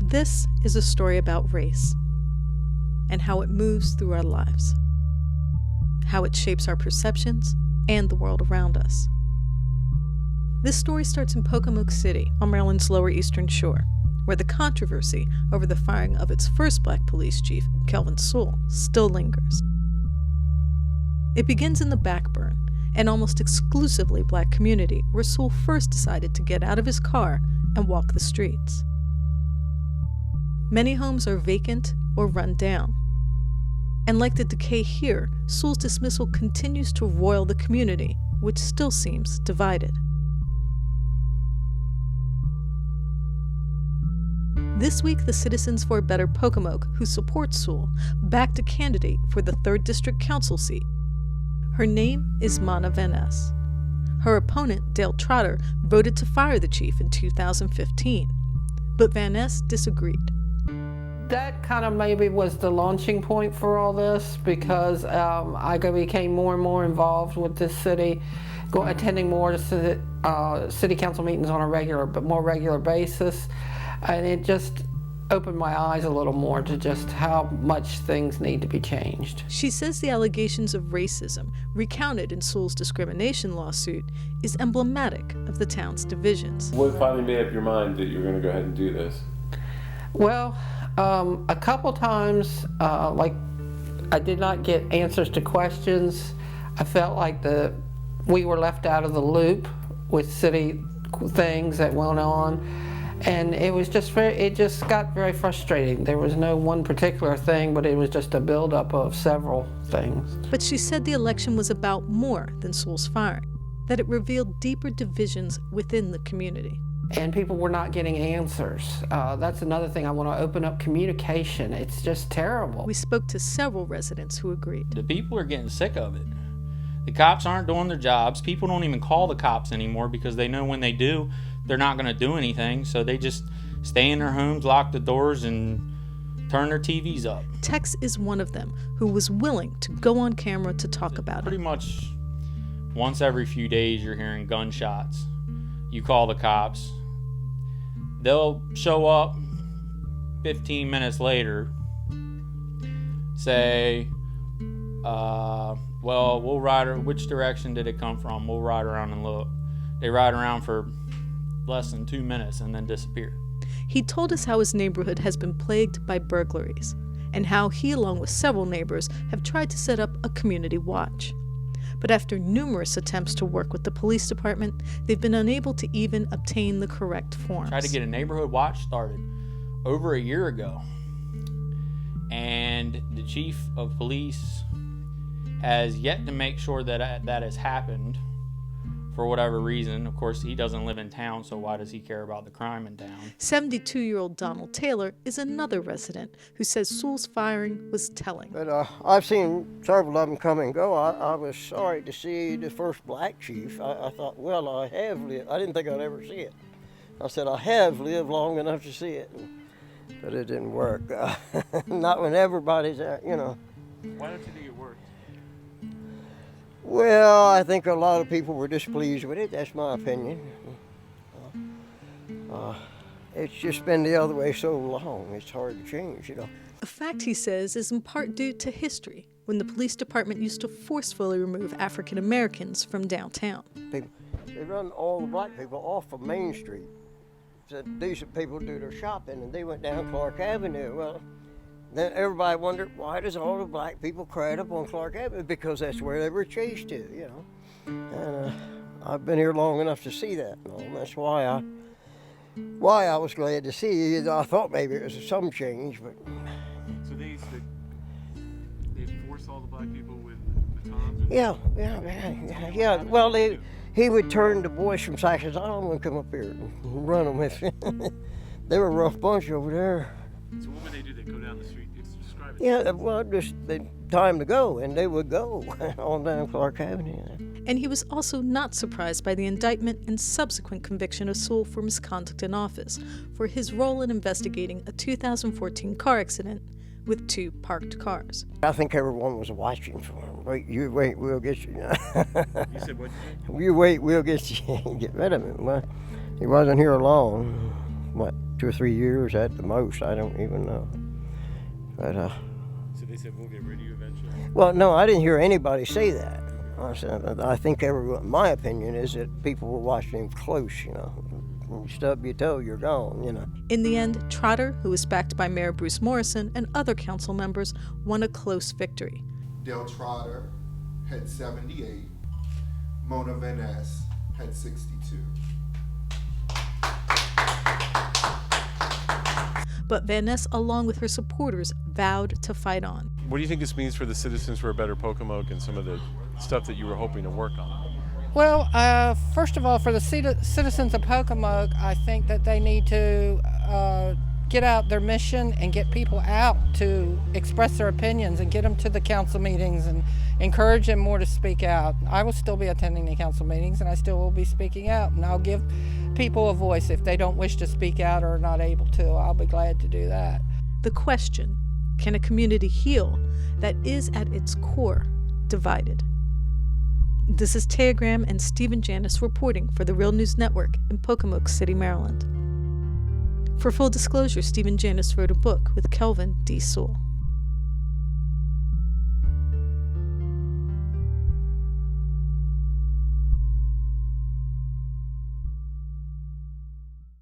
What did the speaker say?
This is a story about race and how it moves through our lives, how it shapes our perceptions and the world around us. This story starts in Pocomoke City on Maryland's Lower Eastern Shore, where the controversy over the firing of its first black police chief, Kelvin Sewell, still lingers. It begins in the Backburn, an almost exclusively black community where Sewell first decided to get out of his car and walk the streets. Many homes are vacant or run down. And like the decay here, Sewell's dismissal continues to roil the community, which still seems divided. This week, the Citizens for a Better Pocomoke, who support Sewell, backed a candidate for the 3rd District Council seat. Her name is Mana Van Ness. Her opponent, Dale Trotter, voted to fire the chief in 2015, but Van Ness disagreed. That kind of maybe was the launching point for all this, because I became more and more involved with this city, attending more city council meetings on a more regular basis, and it just opened my eyes a little more to just how much things need to be changed. She says the allegations of racism recounted in Sewell's discrimination lawsuit is emblematic of the town's divisions. What finally made up your mind that you were going to go ahead and do this? Well, a couple times, like I did not get answers to questions. I felt like we were left out of the loop with city things that went on, and it just got very frustrating. There was no one particular thing, but it was just a buildup of several things. But she said the election was about more than Sewell's firing, that it revealed deeper divisions within the community. And people were not getting answers. That's another thing. I want to open up communication. It's just terrible. We spoke to several residents who agreed. The people are getting sick of it. The cops aren't doing their jobs. People don't even call the cops anymore because they know when they do, they're not going to do anything. So they just stay in their homes, lock the doors, and turn their TVs up. Tex is one of them who was willing to go on camera to talk about it. Pretty much once every few days you're hearing gunshots. You call the cops. They'll show up 15 minutes later, say, well, we'll ride, which direction did it come from? We'll ride around and look. They ride around for less than 2 minutes and then disappear. He told us how his neighborhood has been plagued by burglaries and how he, along with several neighbors, have tried to set up a community watch. But after numerous attempts to work with the police department, they've been unable to even obtain the correct forms. Tried to get a neighborhood watch started over a year ago. And the chief of police has yet to make sure that that has happened for whatever reason. Of course, he doesn't live in town, so why does he care about the crime in town? 72-year-old Donald Taylor is another resident who says Sewell's firing was telling. But I've seen several of them come and go. I was sorry to see the first black chief. I thought, well, I have lived. I didn't think I'd ever see it. I said, I have lived long enough to see it. But it didn't work. Not when everybody's there, you know. Why don't you think it worked? Well, I think a lot of people were displeased with it. That's my opinion. It's just been the other way so long. It's hard to change, you know. A fact, he says, is in part due to history, when the police department used to forcefully remove African Americans from downtown. They run all the black people off of Main Street. So decent people do their shopping, and they went down Clark Avenue. Well, then everybody wondered, why does all the black people crowd up on Clark Avenue? Because that's where they were chased to, you know. And I've been here long enough to see that. And that's why I was glad to see it. I thought maybe it was some change, but. So they force all the black people with batons? Yeah. Well, he would turn the boys from Saxon's Island and come up here and run them. They were a rough bunch over there. So what would they do? They go down the street? Describe it. Yeah, well, just the time to go, and they would go on down Clark Avenue. And he was also not surprised by the indictment and subsequent conviction of Sewell for misconduct in office for his role in investigating a 2014 car accident with 2 parked cars. I think everyone was watching for him. Wait, we'll get you. You said what? You wait, we'll get you. Get rid of him. Well, he wasn't here long. what, 2 or 3 years at the most. I don't even know. But So they said we'll get rid of you eventually. well, no, I didn't hear anybody say that. I think my opinion is that people were watching him close. When you stub your toe, you're gone. In the end, Trotter, who was backed by Mayor Bruce Morrison and other council members, won a close victory. Dale Trotter had 78. Mona Van Ness had 62. But Van Ness, along with her supporters, vowed to fight on. What do you think this means for the Citizens for a Better Pocomoke and some of the stuff that you were hoping to work on? Well, first of all, for the citizens of Pocomoke, I think that they need to get out their mission and get people out to express their opinions and get them to the council meetings and encourage them more to speak out. I will still be attending the council meetings, and I still will be speaking out, and I'll give people a voice if they don't wish to speak out or are not able to. I'll be glad to do that. The question, can a community heal, that is at its core divided? This is Taya Graham and Stephen Janis reporting for the Real News Network in Pocomoke City, Maryland. For full disclosure, Stephen Janis wrote a book with Kelvin D. Sewell.